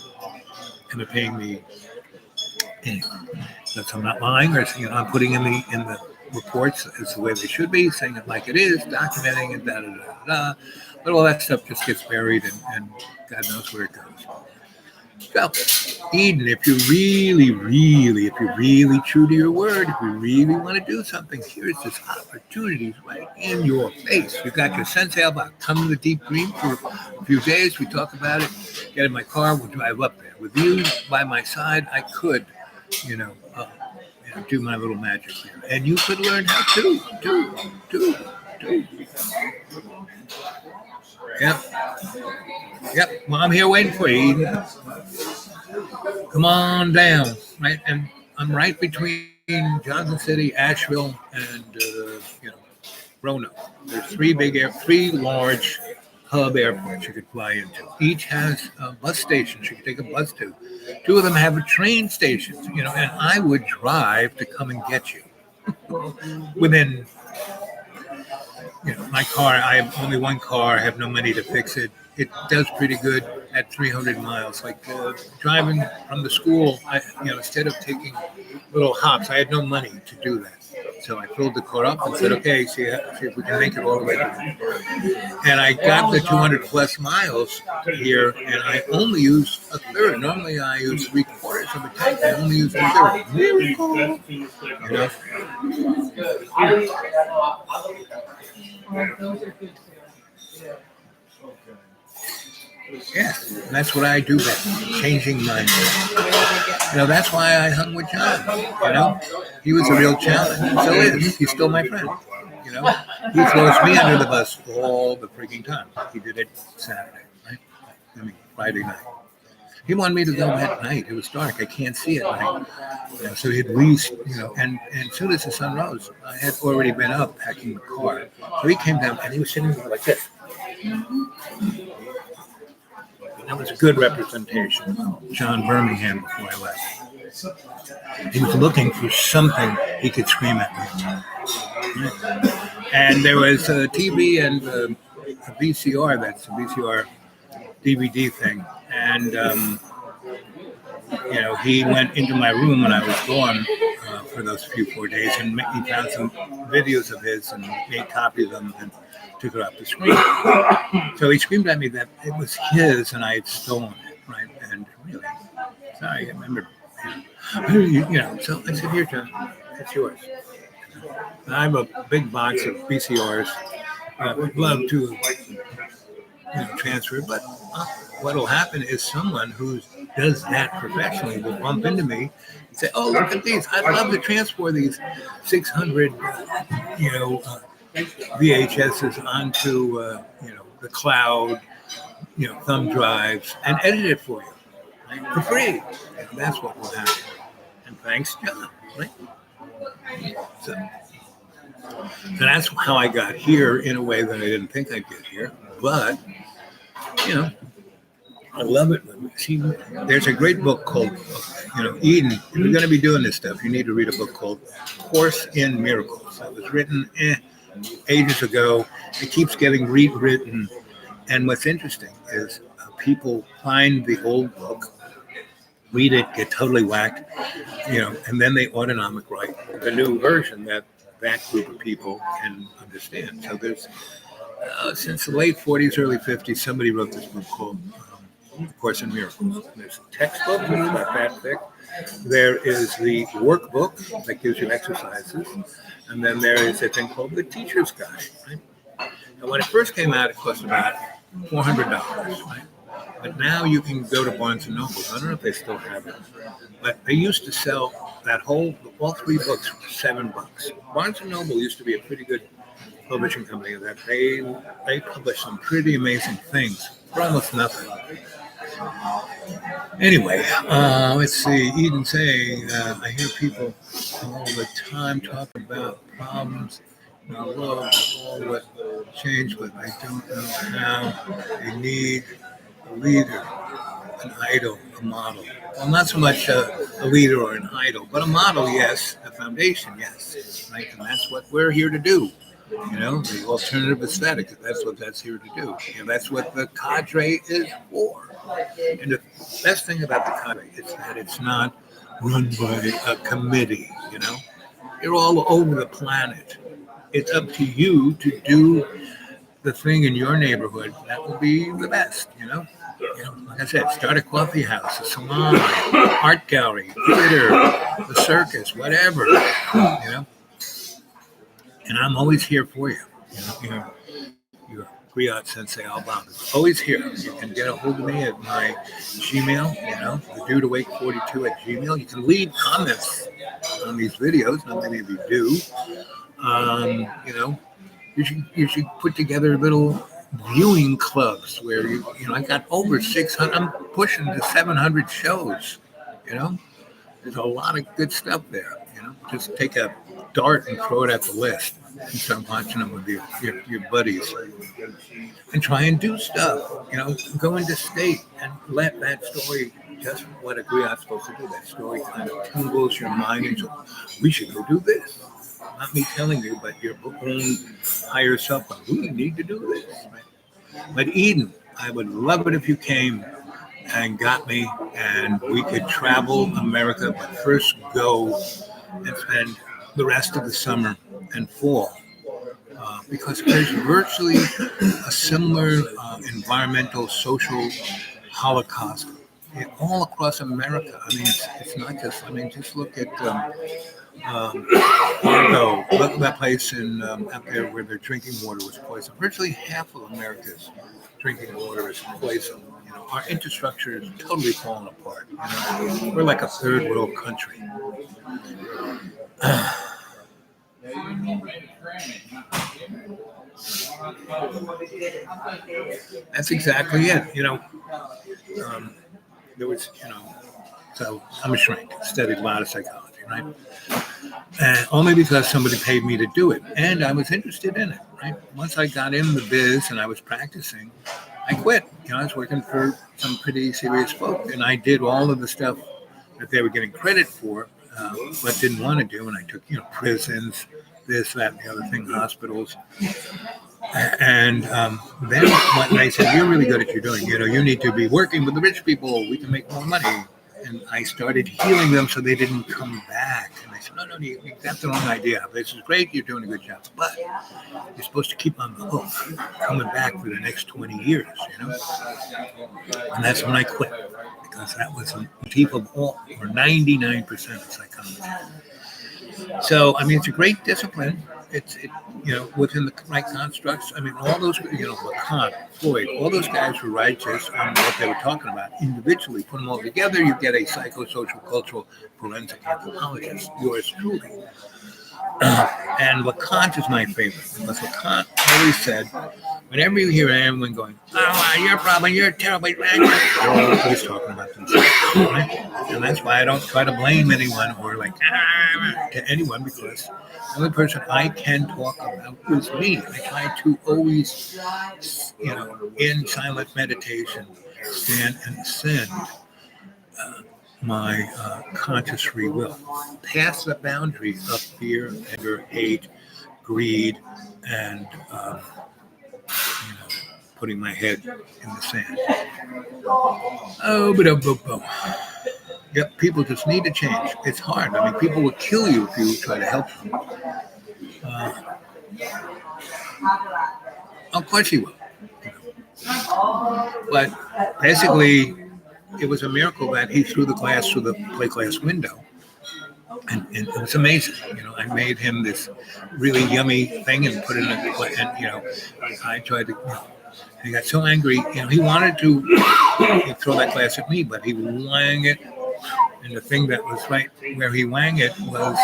And they're paying me anyway. So I'm not lying, or I'm putting in the reports as the way they should be, saying it like it is, documenting it, da-da-da-da-da. But all that stuff just gets buried, and God knows where it goes. So, Eden, if you're really true to your word, if you really want to do something, here's this opportunity right in your face. You got your sensei about come to the deep green for a few days. We talk about it. Get in my car. We'll drive up there. With you by my side, I could, do my little magic here. And you could learn how to do. Yep. Well, I'm here waiting for you, Eden. Come on down, right? And I'm right between Johnson City, Asheville, and Roanoke. There's three large hub airports you could fly into. Each has bus stations you can take a bus to. 2 of them have a train stations, and I would drive to come and get you. Within, my car, I have only one car, I have no money to fix it. It does pretty good. at 300 miles. Like driving from the school, instead of taking little hops, I had no money to do that. So I filled the car up and said, okay, see if we can make it all the way there. And I got the 200 plus miles here, and I only used a third. Normally I use 3/4 of a tank. I only used a third. Miracle. Yeah, that's what I do best, changing mindset. That's why I hung with John. He was a real challenge. So is. He's still my friend. He throws me under the bus all the freaking time. He did it Saturday, right? Friday night. He wanted me to go at night. It was dark. I can't see at night. So he'd least, and as soon as the sun rose, I had already been up packing the car. So he came down and he was sitting there like this. That was a good representation of John Birmingham before I left. He was looking for something he could scream at me. And there was a TV and a VCR, that's a VCR DVD thing. And, he went into my room when I was gone for those 4 days, and he found some videos of his and made copies of them and took it off the screen. So he screamed at me that it was his and I had stolen it, right? And really, sorry, I remember, so I said, here, John, it's yours. I have a big box of VCRs. I would love to transfer, but what'll happen is someone who does that professionally will bump into me and say, oh, look at these. I'd love to transfer these 600, VHSs onto, the cloud, thumb drives, and edit it for you, right? For free. And that's what will happen. And thanks, John, right? So that's how I got here in a way that I didn't think I'd get here. But, I love it. See, there's a great book called, Eden. If you're going to be doing this stuff, you need to read a book called Course in Miracles. It was written ages ago. It keeps getting rewritten. And what's interesting is people find the old book, read it, get totally whacked, and then they autonomic write the new version that group of people can understand. So there's, since the late 40s, early 50s, somebody wrote this book called Course in Miracles. There's a textbook, which is about that thick. There is the workbook that gives you exercises. And then there is a thing called the Teacher's Guide. Right? And when it first came out, it cost about $400, right? But now you can go to Barnes & Noble. I don't know if they still have it. But they used to sell all 3 books for $7. Barnes & Noble used to be a pretty good publishing company that they published some pretty amazing things for almost nothing. Anyway, let's see. Eden saying, I hear people all the time talk about problems in love, all what changed, but I don't know how. They need a leader, an idol, a model. Well, not so much a leader or an idol, but a model, yes. A foundation, yes. Right? And that's what we're here to do. The alternative aesthetic. That's what that's here to do. That's what the cadre is for. And the best thing about the cadre is that it's not run by a committee. You're all over the planet. It's up to you to do the thing in your neighborhood that will be the best. Like I said, start a coffee house, a salon, art gallery, theater, a circus, whatever. And I'm always here for you. Your Griot Sensei Alban is always here. You can get a hold of me at my Gmail, the Dude Awake 42 at Gmail. You can leave comments on these videos. Not many of you do. You should put together little viewing clubs where I got over 600. I'm pushing to 700 shows. There's a lot of good stuff there. Just take a dart and throw it at the list and start watching them with your buddies and try and do stuff. Go into state and let that story, just what a Griot's supposed to do. That story kind of tingles your mind and says, we should go do this. Not me telling you, but your own higher self. We need to do this. Right? But Eden, I would love it if you came. and got me, and we could travel America, but first go and spend the rest of the summer and fall. Because there's virtually a similar environmental, social holocaust all across America. I mean, it's not just, I mean, just look at Fargo, look at that place in out there where their drinking water was poisoned. Virtually half of America's drinking water is poisoned. You know, our infrastructure is totally falling apart. You know, we're like a third world country. That's exactly it. You know, there was, you know, so I'm a shrink, studied a lot of psychology, right? And only because somebody paid me to do it. And I was interested in it, right? Once I got in the biz and I was practicing, I quit. You know, I was working for some pretty serious folk, and I did all of the stuff that they were getting credit for, but didn't want to do. And I took, you know, prisons, this, that, and the other thing, hospitals. And then when they said, "You're really good at what you're doing. You know, you need to be working with the rich people. We can make more money." And I started healing them so they didn't come back. And I said, "No, you got the wrong idea. This is great. You're doing a good job, but you're supposed to keep on the hook, coming back for the next 20 years, you know?" And that's when I quit, because that was the motif of all, or 99% of psychology. So, I mean, it's a great discipline. You know, within the right constructs. I mean, all those, you know, Lacan, Freud, all those guys were righteous on what they were talking about. Individually, put them all together, you get a psychosocial, cultural, forensic anthropologist. Yours truly. And Lacan is my favorite, because Lacan always said, whenever you hear anyone going, "Oh, your problem, you're terribly righteous," they're always talking about themselves, right? And that's why I don't try to blame anyone or like to anyone, because the only person I can talk about is me. I try to always, you know, in silent meditation, stand and ascend my conscious free will, past the boundaries of fear, anger, hate, greed, and you know, putting my head in the sand. Yep, people just need to change. It's hard. I mean, people will kill you if you try to help them. Of course he will. But basically, it was a miracle that he threw the glass through the plate glass window. And it was amazing. You know, I made him this really yummy thing and put it in a plate. And, you know, I tried to, you know, he got so angry. You know, he wanted to throw that glass at me, but he wang it. And the thing that was right where he wang it was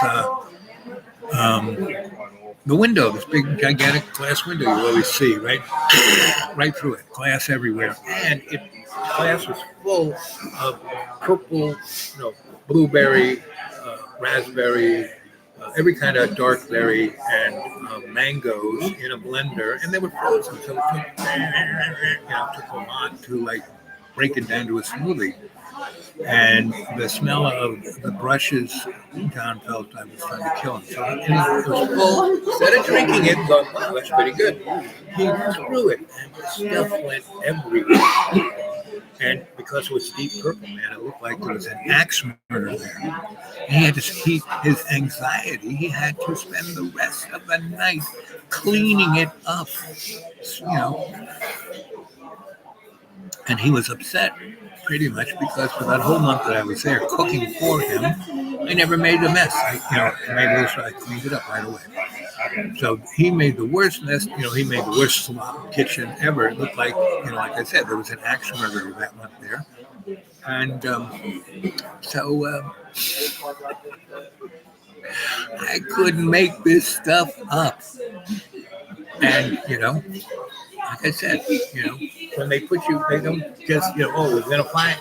the window, this big, gigantic glass window you always see, right? Right through it, glass everywhere. And glass was full of purple, you know, blueberry, raspberry, every kind of dark berry, and mangoes in a blender, and they were frozen. So it took a lot to like break it down to a smoothie. And the smell of the brushes, John felt I was trying to kill him. So it was full. Instead of drinking it, thought, "Wow, that's pretty good." He threw it, and the stuff went everywhere. And because it was deep purple, man, it looked like there was an axe murder there. And he had to keep his anxiety. He had to spend the rest of the night cleaning it up, you know. And he was upset, pretty much, because for that whole month that I was there cooking for him, I never made a mess. I cleaned it up right away. So he made the worst mess. You know, he made the worst kitchen ever. It looked like, you know, like I said, there was an axe murderer that month there. And I couldn't make this stuff up. And, you know, like I said, you know, when they put you, they don't just, you know, "Oh, we're gonna fly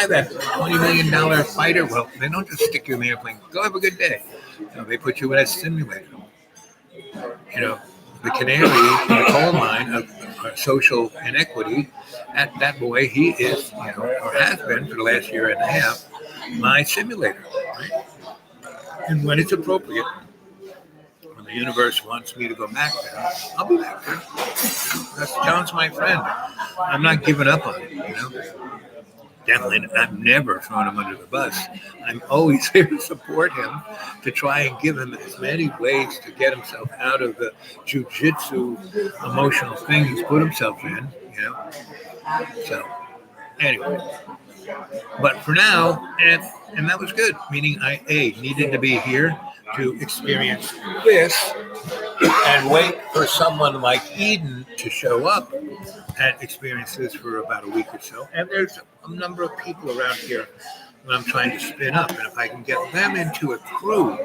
that $20 million fighter." Well, they don't just stick you in the airplane. "Go have a good day." You know, they put you in a simulator. You know, the canary in the coal mine of social inequity. That boy, he is, you know, or has been for the last year and a half, my simulator. Right? And when it's appropriate, when the universe wants me to go back there, I'll be back there. John's my friend. I'm not giving up on him, you know. Definitely, I've never thrown him under the bus. I'm always here to support him, to try and give him as many ways to get himself out of the jujitsu emotional thing he's put himself in, you know. So, anyway, but for now, and that was good, meaning I needed to be here to experience this and wait for someone like Eden to show up and experience this for about a week or so. And there's a number of people around here that I'm trying to spin up. And if I can get them into a crew,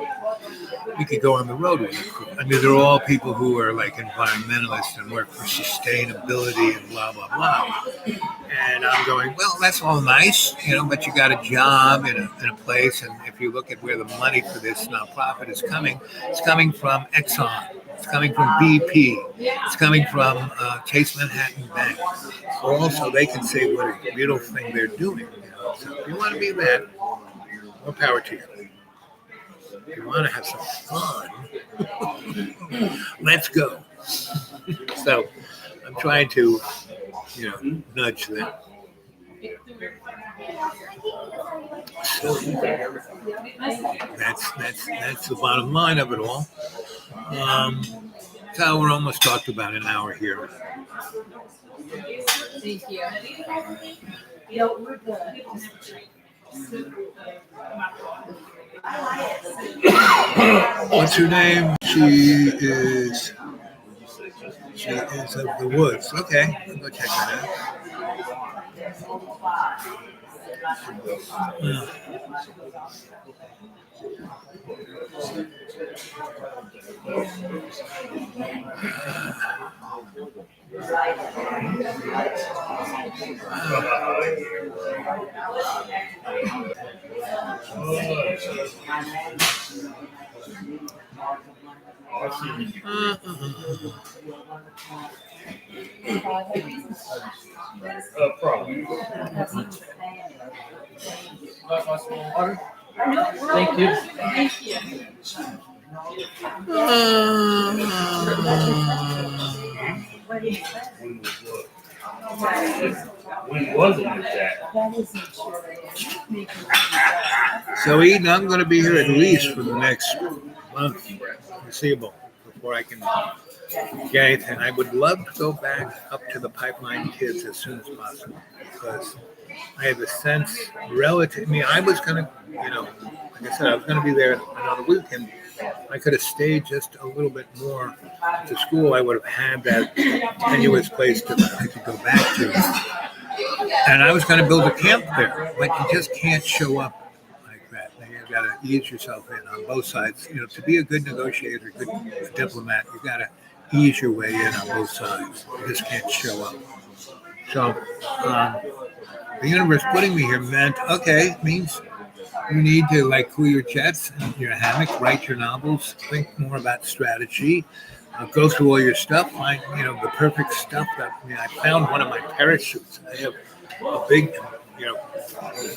we could go on the road with a crew. I mean, they're all people who are like environmentalists and work for sustainability and blah, blah, blah. And I'm going, well, that's all nice, you know, but you got a job in a place. And if you look at where the money for this nonprofit is coming, it's coming from Exxon. It's coming from BP. It's coming from Chase Manhattan Bank. Also, they can say what a beautiful thing they're doing. You know? So if you want to be that, more power to you. If you want to have some fun, let's go. So I'm trying to, you know, nudge them. So that's the bottom line of it all. So we're almost talked about an hour here. Thank you. What's her name? She is of the woods. Okay, I'll go check that out. Probably. Thank you. Thank you. When was it that? So, Eden, I'm going to be here at least for the next month, foreseeable, before I can get anything. I would love to go back up to the Pipeline Kids as soon as possible, because I have a sense relative. I mean, I was going to, you know, like I said, I was going to be there another week, and I could have stayed just a little bit more to school. I would have had that tenuous place that I could go back to. And I was going to build a camp there, but you just can't show up like that. You got to ease yourself in on both sides. You know, to be a good negotiator, good diplomat, you got to ease your way in on both sides. You just can't show up. So the universe putting me here meant, okay, means you need to like cool your jets in your hammock, write your novels, think more about strategy, go through all your stuff, find, you know, the perfect stuff. I found one of my parachutes. I have a big, you know,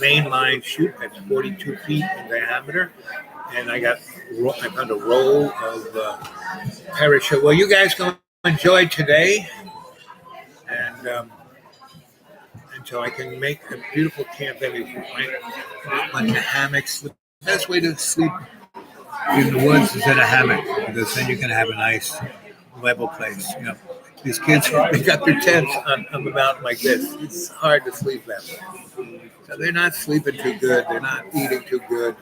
mainline chute that's 42 feet in diameter, and I found a roll of parachute. Well, you guys go enjoy today, and so I can make a beautiful camp image. A bunch of hammocks. The best way to sleep in the woods is in a hammock, because then you can have a nice level place. You know, these kids, they got their tents on the mountain like this. It's hard to sleep that way. So they're not sleeping too good. They're not eating too good.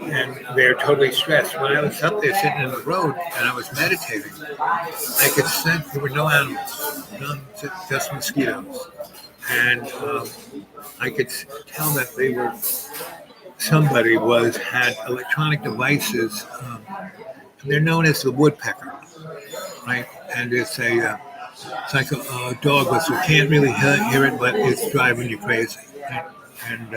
And they're totally stressed. When I was up there sitting in the road and I was meditating, I could sense there were no animals, none, just mosquitoes. And I could tell that somebody had electronic devices. And they're known as the woodpecker, right? And it's like a dog whistle. You can't really hear it, but it's driving you crazy. Right? And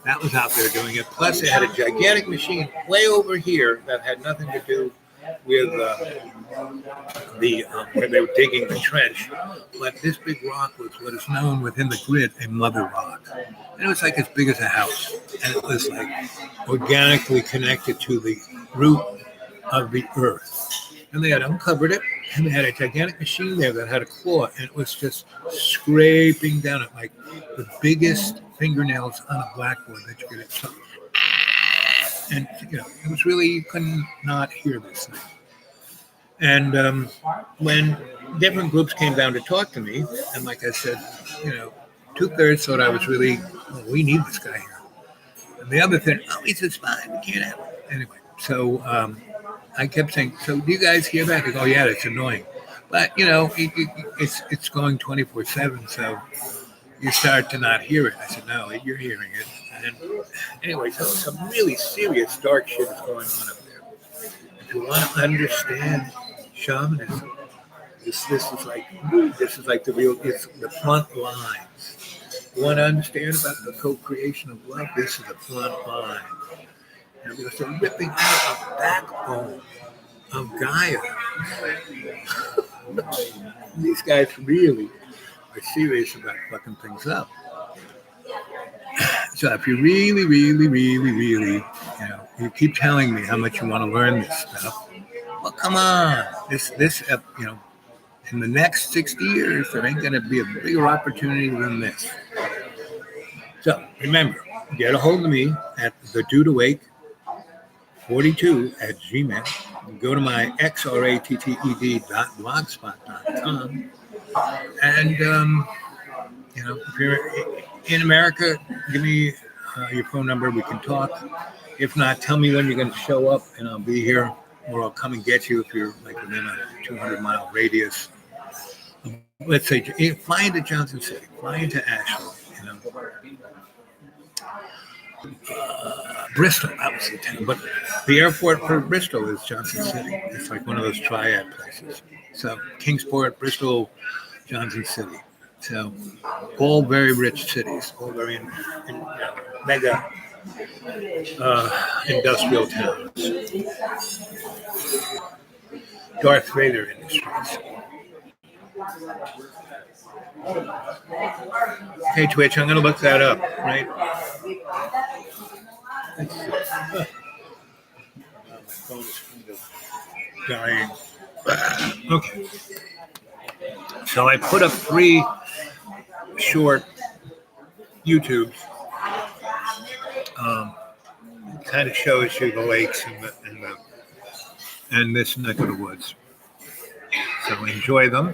that was out there doing it. Plus, they had a gigantic machine way over here that had nothing to do with where they were digging the trench. But this big rock was what is known within the grid a mother rock. And it was like as big as a house. And it was like organically connected to the root of the earth. And they had uncovered it, and they had a gigantic machine there that had a claw, and it was just scraping down it like the biggest fingernails on a blackboard that you could hit something. And, it was really, you couldn't not hear this thing. And when different groups came down to talk to me, and like I said, 2/3 thought I was really, we need this guy here. And the other thing, he says, fine, we can't have it. Anyway, so I kept saying, so do you guys hear that? They go, yeah, it's annoying. But, it's going 24/7, so you start to not hear it. I said, no, you're hearing it. And anyway, so some really serious dark shit is going on up there. If you want to understand shamanism, this is like the real, it's the front lines. You want to understand about the co-creation of love? This is the front line. Because they're ripping out a backbone of Gaia. These guys really are serious about fucking things up. So if you really, really, really, really, you keep telling me how much you want to learn this stuff, well, come on. This, in the next 60 years, there ain't going to be a bigger opportunity than this. So remember, get a hold of me at the Dude Awake 42 at Gmail. Go to my xratted.blogspot.com. And, if you're in America, give me your phone number. We can talk. If not, tell me when you're going to show up, and I'll be here, or I'll come and get you if you're like within a 200-mile radius. Let's say, fly into Johnson City, fly into Asheville, Bristol, that was the town. But the airport for Bristol is Johnson City. It's like one of those triad places. So Kingsport, Bristol, Johnson City. So all very rich cities, all very mega industrial towns. Darth Vader Industries. Hey, Twitch, I'm going to look that up, right? My phone is kind of dying. Okay. So I put up 3 short YouTubes. Kind of shows you the lakes and this neck of the woods. So enjoy them.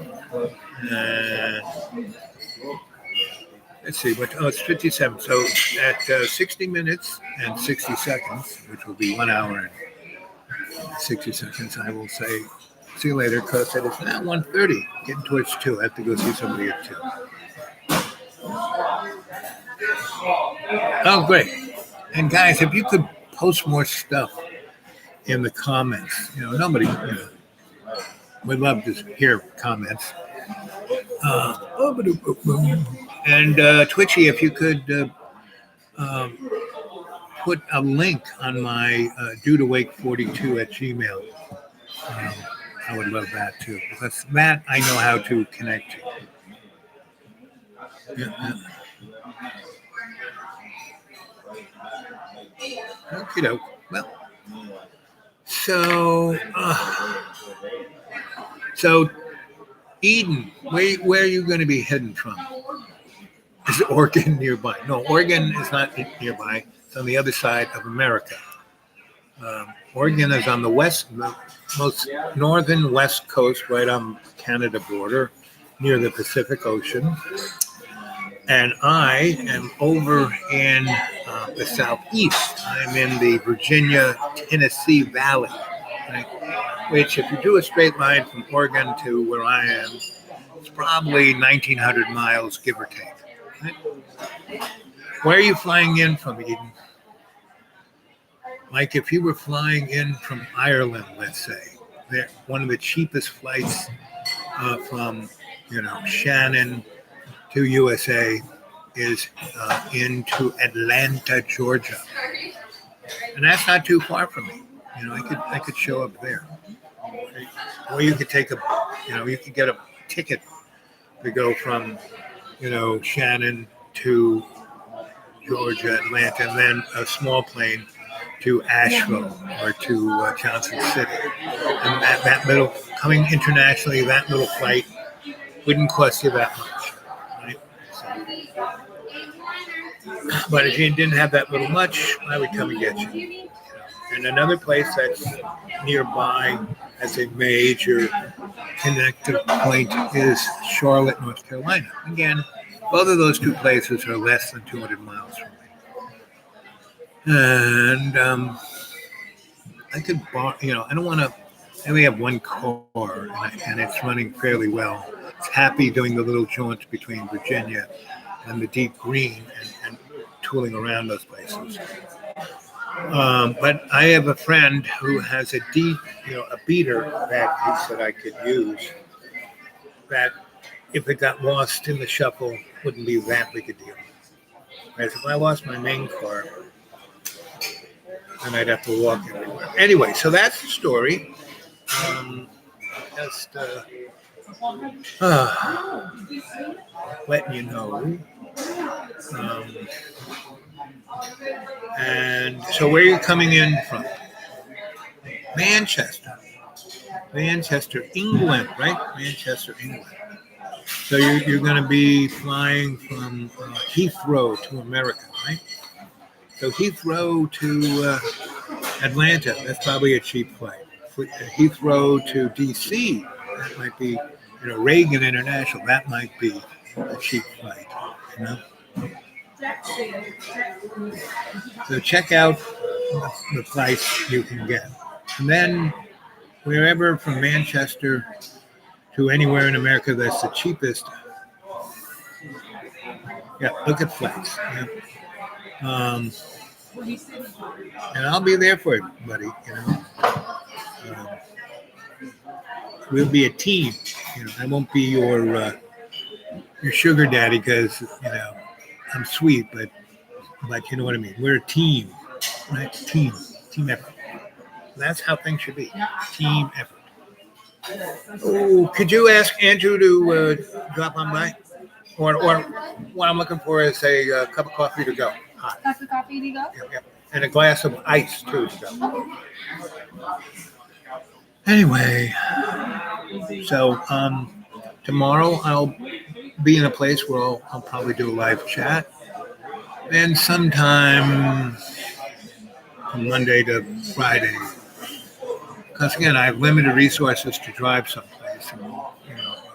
Let's see, it's 57. So at 60 minutes and 60 seconds, which will be 1 hour and 60 seconds, I will say, see you later, because it is now 1:30, getting towards 2. I have to go see somebody at 2. Oh, great. And guys, if you could post more stuff in the comments, nobody, would love to hear comments. And Twitchy, if you could put a link on my Dude Awake 42 at Gmail, I would love that too, because that I know how to connect to. Yeah. Okie doke. Well, so Eden, where are you going to be heading from? Is Oregon nearby? No, Oregon is not nearby. It's on the other side of America. Oregon is on the most northern west coast, right on Canada border, near the Pacific Ocean. And I am over in the southeast. I'm in the Virginia-Tennessee Valley, right? Which, if you do a straight line from Oregon to where I am, it's probably 1,900 miles, give or take. Right? Where are you flying in from, Eden? Like if you were flying in from Ireland, let's say, one of the cheapest flights from, Shannon to USA is into Atlanta, Georgia, and that's not too far from me. I could show up there, or you could take you could get a ticket to go from, Shannon to Georgia, Atlanta, and then a small plane to Asheville or to Johnson City. And that little, coming internationally, that little flight wouldn't cost you that much, right? So, But if you didn't have that little much, I would come and get you. And another place that's nearby as a major connective point is Charlotte, North Carolina. Again, both of those two places are less than 200 miles from me. And I could borrow, I don't want to, I only have one car and it's running fairly well. It's happy doing the little jaunts between Virginia and the deep green and tooling around those places. But I have a friend who has a deep, a beater that I could use that if it got lost in the shuffle wouldn't be that big a deal. Whereas if I lost my main car, then I'd have to walk everywhere. Anyway, so that's the story. Just letting you know. And so where are you coming in from? Manchester, England, right? Manchester, England. So you're going to be flying from Heathrow to America, right? So Heathrow to Atlanta, that's probably a cheap flight. Heathrow to DC, that might be, Reagan International, that might be a cheap flight, So check out the price you can get. And then wherever from Manchester to anywhere in America that's the cheapest, look at flights. And I'll be there for you, buddy. We'll be a team. I won't be your sugar daddy because I'm sweet, but you know what I mean. We're a team, right? Team effort. That's how things should be. Team effort. Oh, could you ask Andrew to drop on by? Or what I'm looking for is a cup of coffee to go. Hot. Cup of coffee to go? Yeah. And a glass of ice too to go. Anyway, so tomorrow I'll be in a place where I'll probably do a live chat. And sometime from Monday to Friday. Because again, I have limited resources to drive someplace. And,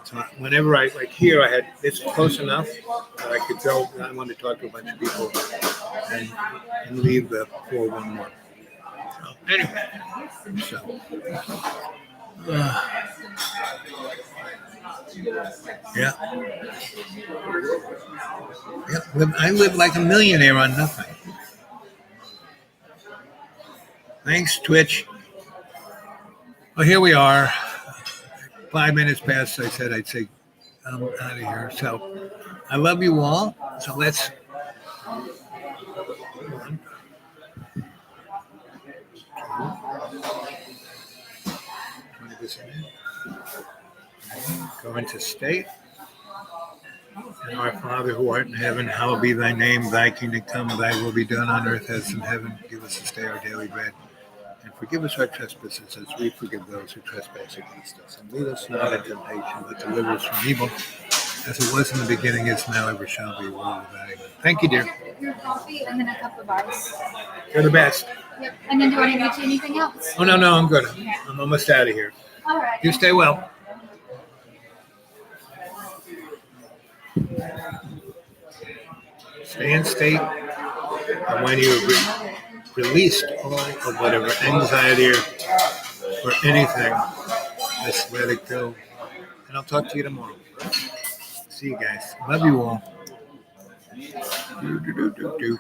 so whenever I, like here, it's close enough that I could go. I want to talk to a bunch of people and leave the 411. So anyway, I live like a millionaire on nothing. Thanks, Twitch. Well, here we are. 5 minutes past, I said I'd say I'm out of here. So I love you all. So let's. Go into state. And our Father who art in heaven, hallowed be thy name. Thy kingdom come, thy will be done on earth as in heaven. Give us this day our daily bread. And forgive us our trespasses as we forgive those who trespass against us. And lead us not into temptation, but deliver us from evil. As it was in the beginning, is now, ever shall be, world without end. Thank you, dear. Your coffee and then a cup of ice. You're the best. Yep. And then do I need to get you anything else? Oh, no, I'm good. I'm almost out of here. All right. You stay well. Stay in state. And when you're released all of whatever anxiety or anything, just let it go. And I'll talk to you tomorrow. See you guys. Love you all. Do.